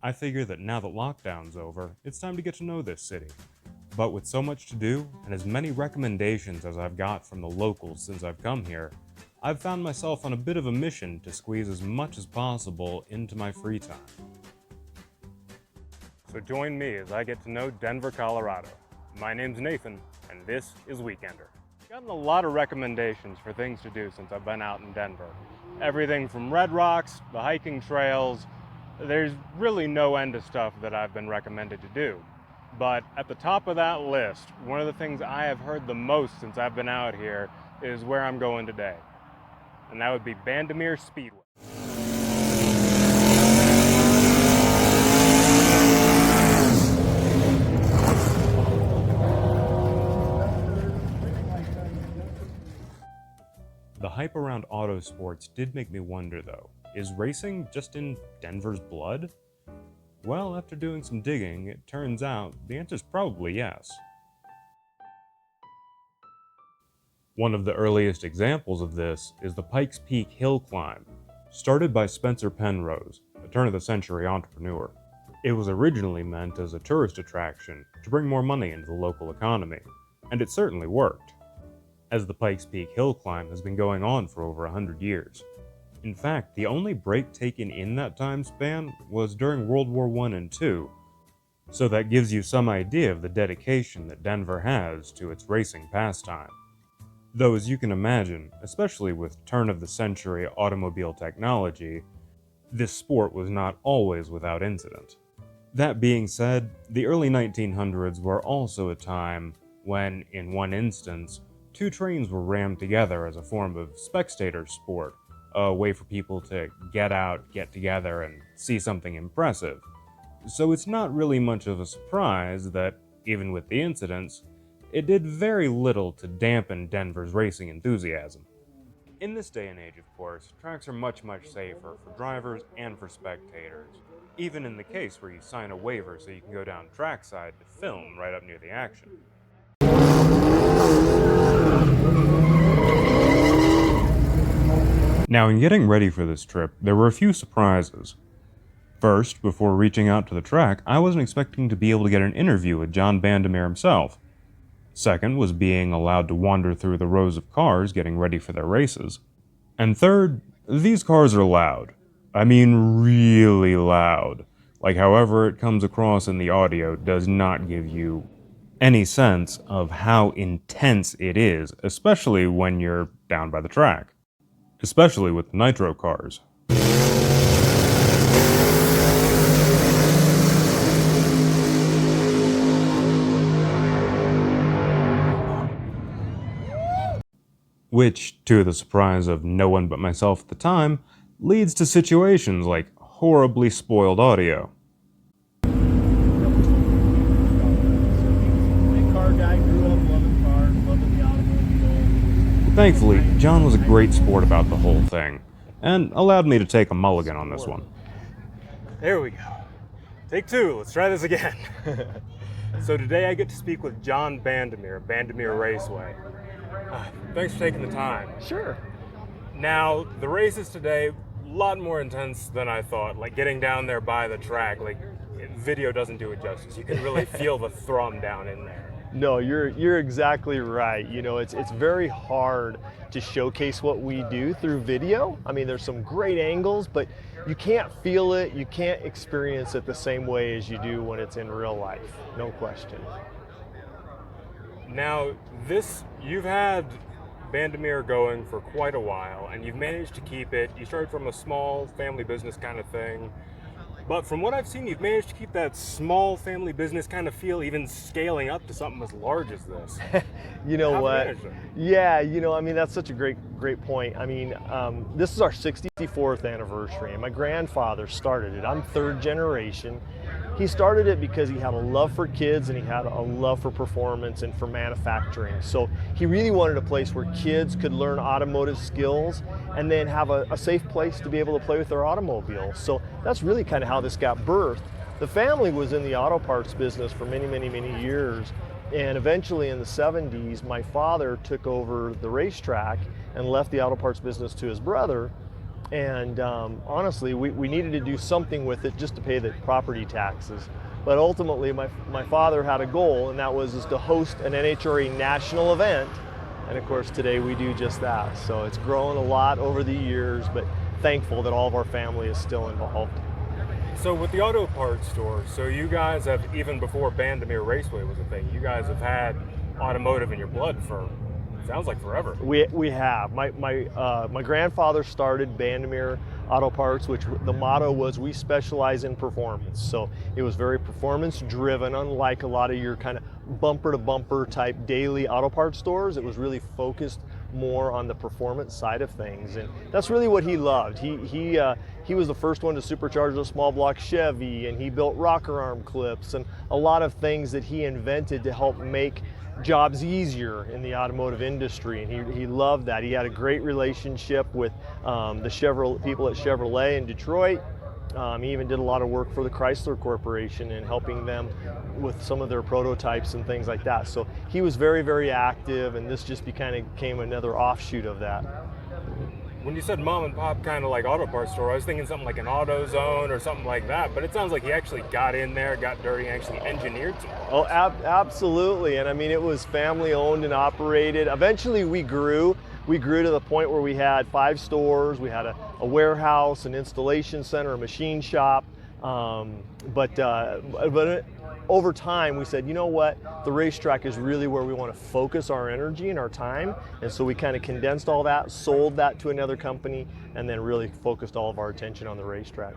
I figure that now that lockdown's over, it's time to get to know this city. But with so much to do, and as many recommendations as I've got from the locals since I've come here, I've found myself on a bit of a mission to squeeze as much as possible into my free time. So join me as I get to know Denver, Colorado. My name's Nathan, and this is Weekender. I've gotten a lot of recommendations for things to do since I've been out in Denver. Everything from red rocks, the hiking trails. There's really no end to stuff that I've been recommended to do. But at the top of that list, one of the things I have heard the most since I've been out here is where I'm going today. And that would be Bandimere Speedway. The hype around auto sports did make me wonder though, is racing just in Denver's blood? Well, after doing some digging, it turns out the answer's probably yes. One of the earliest examples of this is the Pikes Peak hill climb, started by Spencer Penrose, a turn-of-the-century entrepreneur. It was originally meant as a tourist attraction to bring more money into the local economy, and it certainly worked, as the Pikes Peak hill climb has been going on for over 100 years. In fact, the only break taken in that time span was during World War I and II, so that gives you some idea of the dedication that Denver has to its racing pastime. Though as you can imagine, especially with turn-of-the-century automobile technology, this sport was not always without incident. That being said, the early 1900s were also a time when, in one instance, two trains were rammed together as a form of spectator sport, a way for people to get out, get together, and see something impressive. So it's not really much of a surprise that, even with the incidents, it did very little to dampen Denver's racing enthusiasm. In this day and age, of course, tracks are much safer for drivers and for spectators, even in the case where you sign a waiver so you can go down trackside to film right up near the action. Now, in getting ready for this trip, there were a few surprises. First, before reaching out to the track, I wasn't expecting to be able to get an interview with John Bandimere himself. Second was being allowed to wander through the rows of cars getting ready for their races. And third, these cars are loud. I mean really loud. Like however it comes across in the audio does not give you any sense of how intense it is, especially when you're down by the track. Especially with the nitro cars. Which, to the surprise of no one but myself at the time, leads to situations like horribly spoiled audio. Thankfully, John was a great sport about the whole thing, and allowed me to take a mulligan on this one. There we go. Take two, let's try this again. So today I get to speak with John Bandimere, Bandimere Raceway. Thanks for taking the time. Sure. Now, the races today, a lot more intense than I thought. Like getting down there by the track, like video doesn't do it justice. You can really feel the thrum down in there. No, you're exactly right. You know, it's very hard to showcase what we do through video. I mean, there's some great angles, but you can't feel it, you can't experience it the same way as you do when it's in real life. No question. Now, you've had Bandimere going for quite a while, and you've managed to keep it. You started from a small family business kind of thing, but from what I've seen, you've managed to keep that small family business kind of feel, even scaling up to something as large as this. You know what? How'd you manage it? Yeah, you know, I mean, that's such a great point. I mean, this is our 64th anniversary, and my grandfather started it. I'm third generation. He started it because he had a love for kids and he had a love for performance and for manufacturing. So he really wanted a place where kids could learn automotive skills and then have a safe place to be able to play with their automobile. So that's really kind of how this got birthed. The family was in the auto parts business for many years, and eventually in the 70s, my father took over the racetrack and left the auto parts business to his brother. And honestly, we needed to do something with it just to pay the property taxes. But ultimately, my father had a goal, and that was is to host an NHRA national event. And of course, today we do just that. So it's grown a lot over the years, but thankful that all of our family is still involved. So with the auto parts store, so you guys have, even before Bandimere Raceway was a thing, you guys have had automotive in your blood for, sounds like forever. We have. My grandfather started Bandimere Auto Parts, which the motto was we specialize in performance. So it was very performance driven, unlike a lot of your kind of bumper to bumper type daily auto parts stores. It was really focused more on the performance side of things, and that's really what he loved. He was the first one to supercharge the small block Chevy, and he built rocker arm clips and a lot of things that he invented to help make jobs easier in the automotive industry, and he loved that. He had a great relationship with the people at Chevrolet in Detroit. He even did a lot of work for the Chrysler Corporation and helping them with some of their prototypes and things like that. So he was very, very active, and this just became another offshoot of that. When you said mom and pop kind of like auto parts store, I was thinking something like an AutoZone or something like that, but it sounds like he actually got in there, got dirty, and actually engineered some. Oh, absolutely. And I mean, it was family owned and operated. Eventually we grew to the point where we had 5 stores, we had a warehouse, an installation center, a machine shop. But over time we said, you know what, the racetrack is really where we want to focus our energy and our time. And so we kind of condensed all that, sold that to another company, and then really focused all of our attention on the racetrack.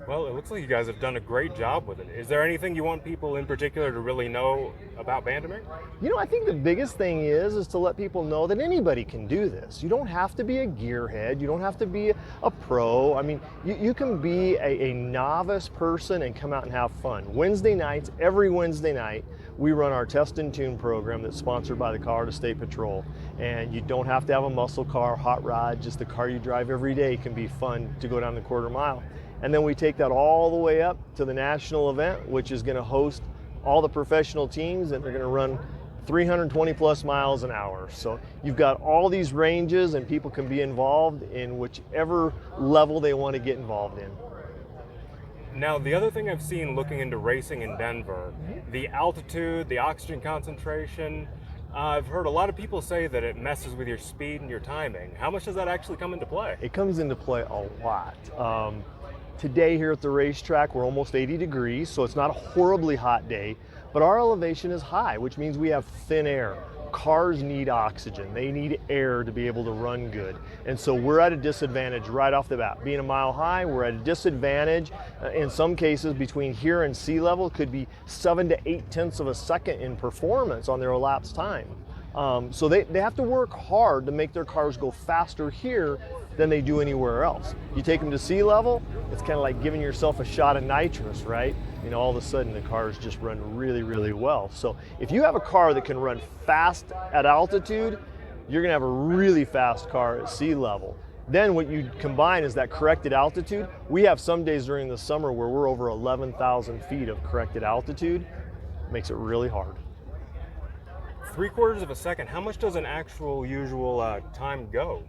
Well, it looks like you guys have done a great job with it. Is there anything you want people in particular to really know about Bandimere? You know, I think the biggest thing is to let people know that anybody can do this. You don't have to be a gearhead. You don't have to be a pro. I mean, you can be a novice person and come out and have fun. Wednesday nights, every Wednesday night, we run our Test and Tune program that's sponsored by the Colorado State Patrol. And you don't have to have a muscle car, hot rod, just the car you drive every day can be fun to go down the quarter mile. And then we take that all the way up to the national event, which is going to host all the professional teams, and they're going to run 320 plus miles an hour. So you've got all these ranges, and people can be involved in whichever level they want to get involved in. Now, the other thing I've seen looking into racing in Denver, the altitude, the oxygen concentration, I've heard a lot of people say that it messes with your speed and your timing. How much does that actually come into play? It comes into play a lot. Today here at the racetrack, we're almost 80 degrees, so it's not a horribly hot day, but our elevation is high, which means we have thin air. Cars need oxygen. They need air to be able to run good. And so we're at a disadvantage right off the bat. Being a mile high, we're at a disadvantage. In some cases, between here and sea level, it could be 7 to 8 tenths of a second in performance on their elapsed time. So they have to work hard to make their cars go faster here than they do anywhere else. You take them to sea level, it's kind of like giving yourself a shot of nitrous, right? You know, all of a sudden the cars just run really, really well. So if you have a car that can run fast at altitude, you're gonna have a really fast car at sea level. Then what you combine is that corrected altitude. We have some days during the summer where we're over 11,000 feet of corrected altitude. Makes it really hard. 3/4 of a second, how much does an actual usual time go?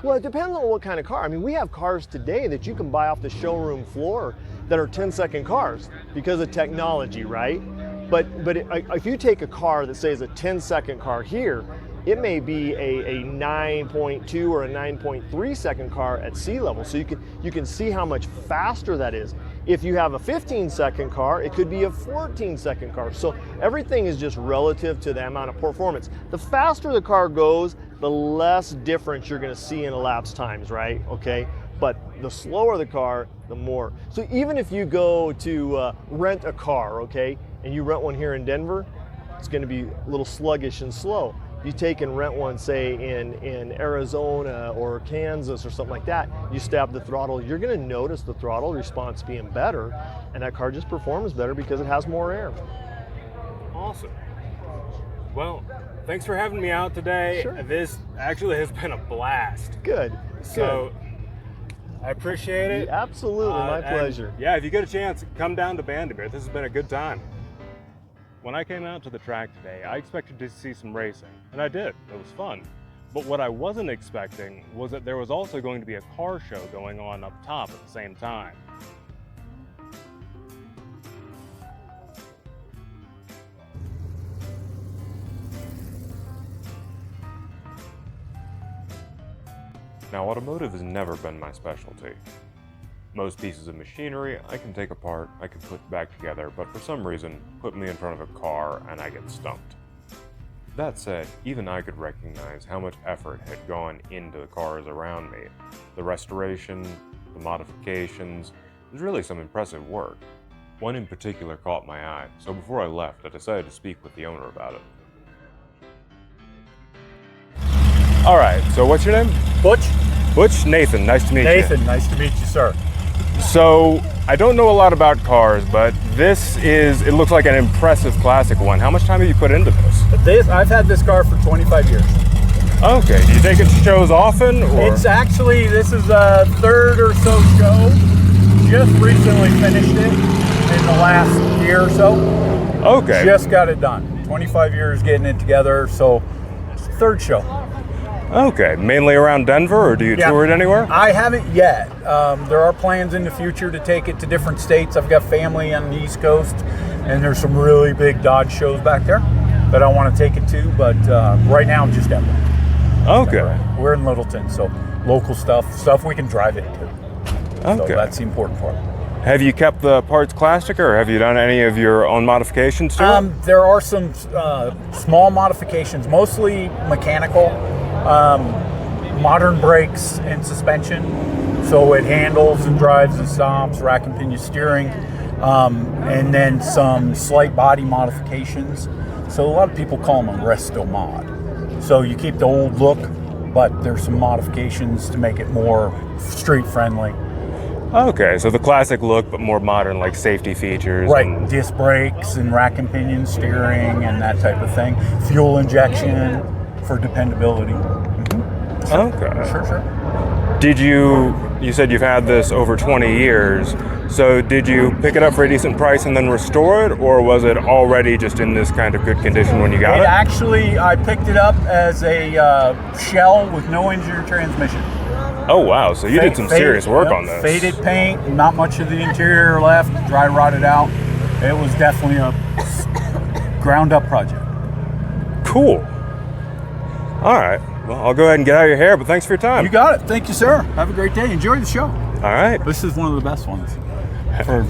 Well, it depends on what kind of car. I mean, we have cars today that you can buy off the showroom floor that are 10-second cars because of technology, right? But if you take a car that says a 10-second car here, it may be a 9.2 or a 9.3 second car at sea level. So you can see how much faster that is. If you have a 15-second car, it could be a 14-second car. So everything is just relative to the amount of performance. The faster the car goes, the less difference you're going to see in elapsed times, right? Okay. But the slower the car, the more. So even if you go to rent a car, okay, and you rent one here in Denver, it's going to be a little sluggish and slow. You take and rent one, say, in Arizona or Kansas or something like that, you stab the throttle, you're going to notice the throttle response being better, and that car just performs better because it has more air. Awesome. Well, thanks for having me out today. Sure. This actually has been a blast. Good. So I appreciate it. Absolutely, my pleasure. Yeah, if you get a chance, come down to Bandimere. This has been a good time. When I came out to the track today, I expected to see some racing, and I did. It was fun. But what I wasn't expecting was that there was also going to be a car show going on up top at the same time. Now, automotive has never been my specialty. Most pieces of machinery I can take apart, I can put back together, but for some reason, put me in front of a car and I get stumped. That said, even I could recognize how much effort had gone into the cars around me. The restoration, the modifications, it was really some impressive work. One in particular caught my eye, so before I left, I decided to speak with the owner about it. Alright, so what's your name? Butch? Butch? Nathan, nice to meet you. Nathan, nice to meet you, sir. So, I don't know a lot about cars, but it looks like an impressive classic one. How much time have you put into this? I've had this car for 25 years. Okay, do you take it to shows often? Or? This is a third or so show. Just recently finished it in the last year or so. Okay. Just got it done. 25 years getting it together, so it's the third show. Okay, mainly around Denver, or do you tour it anywhere? I haven't yet. There are plans in the future to take it to different states. I've got family on the East Coast, and there's some really big Dodge shows back there that I want to take it to, but right now I'm just Denver. Okay. We're in Littleton, so local stuff we can drive it to. Okay. So that's the important part. Have you kept the parts classic, or have you done any of your own modifications to it? There are some small modifications, mostly mechanical. Modern brakes and suspension, so it handles and drives and stops, rack and pinion steering, and then some slight body modifications. So a lot of people call them a resto mod. So you keep the old look, but there's some modifications to make it more street friendly. Okay, so the classic look, but more modern, like safety features. Right, disc brakes and rack and pinion steering and that type of thing. Fuel injection for dependability. Okay. Sure. You said you've had this over 20 years, so did you pick it up for a decent price and then restore it, or was it already just in this kind of good condition when you got it? Actually, I picked it up as a shell with no engine or transmission. Oh wow, so you did some serious work on this. Faded paint, not much of the interior left, dry rotted out. It was definitely a ground up project. Cool. All right. Well, I'll go ahead and get out of your hair, but thanks for your time. You got it. Thank you, sir. Have a great day. Enjoy the show. All right. This is one of the best ones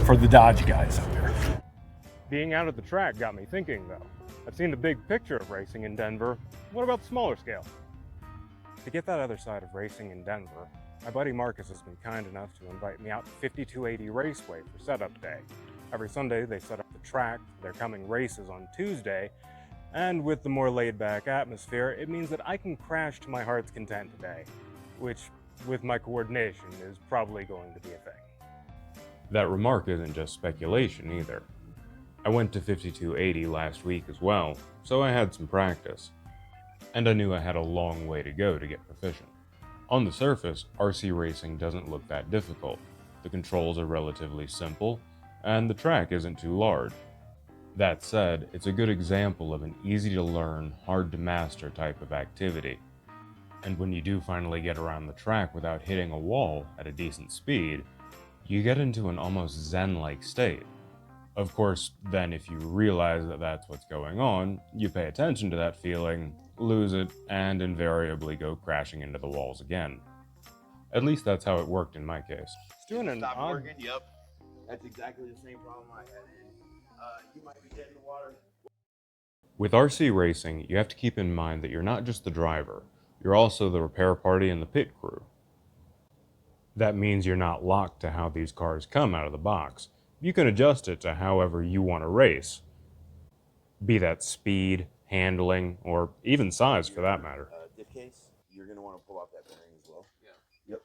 for the Dodge guys out there. Being out at the track got me thinking, though. I've seen the big picture of racing in Denver. What about the smaller scale? To get that other side of racing in Denver, my buddy Marcus has been kind enough to invite me out to 5280 Raceway for setup day. Every Sunday, they set up the track for their coming races on Tuesday, and with the more laid-back atmosphere, it means that I can crash to my heart's content today, which, with my coordination, is probably going to be a thing. That remark isn't just speculation either. I went to 5280 last week as well, so I had some practice. And I knew I had a long way to go to get proficient. On the surface, RC racing doesn't look that difficult. The controls are relatively simple, and the track isn't too large. That said, it's a good example of an easy-to-learn, hard-to-master type of activity. And when you do finally get around the track without hitting a wall at a decent speed, you get into an almost zen-like state. Of course, then if you realize that that's what's going on, you pay attention to that feeling, lose it, and invariably go crashing into the walls again. At least that's how it worked in my case. It's doing an odd... working, yep. That's exactly the same problem I had. You might be dead in the water. With RC racing, you have to keep in mind that you're not just the driver, you're also the repair party and the pit crew. That means you're not locked to how these cars come out of the box. You can adjust it to however you want to race. Be that speed, handling, or even size for that matter. Diff case, you're going to want to pull off that bearing as well. Yeah. Yep.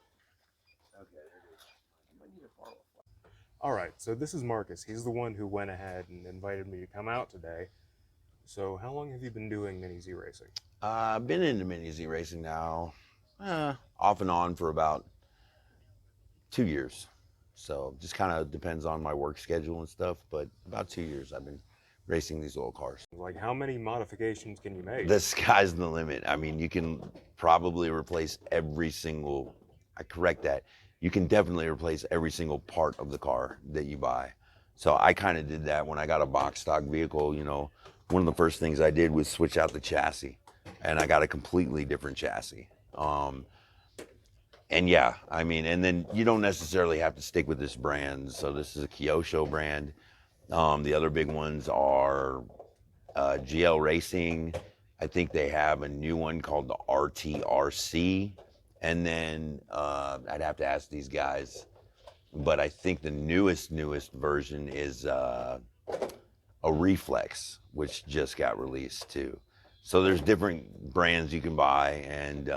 Okay, there it is. You might need a follow-up. All right, so this is Marcus. He's the one who went ahead and invited me to come out today. So how long have you been doing Mini Z racing? I've been into Mini Z racing now, off and on for about 2 years. So just kind of depends on my work schedule and stuff, but about 2 years I've been racing these little cars. Like, how many modifications can you make? The sky's the limit. I mean, you can probably replace every single, I correct that. You can definitely replace every single part of the car that you buy. So I kind of did that when I got a box stock vehicle. You know, one of the first things I did was switch out the chassis, and I got a completely different chassis. And yeah, I mean, and then you don't necessarily have to stick with this brand. So this is a Kyosho brand. The other big ones are GL Racing. I think they have a new one called the RTRC. And then I'd have to ask these guys, but I think the newest version is a Reflex, which just got released too. So there's different brands you can buy, and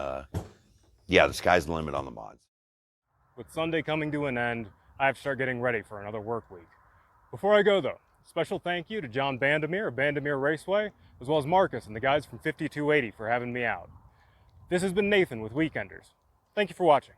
yeah, the sky's the limit on the mods. With Sunday coming to an end, I have to start getting ready for another work week. Before I go though, special thank you to John Bandimere of Bandimere Raceway, as well as Marcus and the guys from 5280 for having me out. This has been Nathan with Weekenders. Thank you for watching.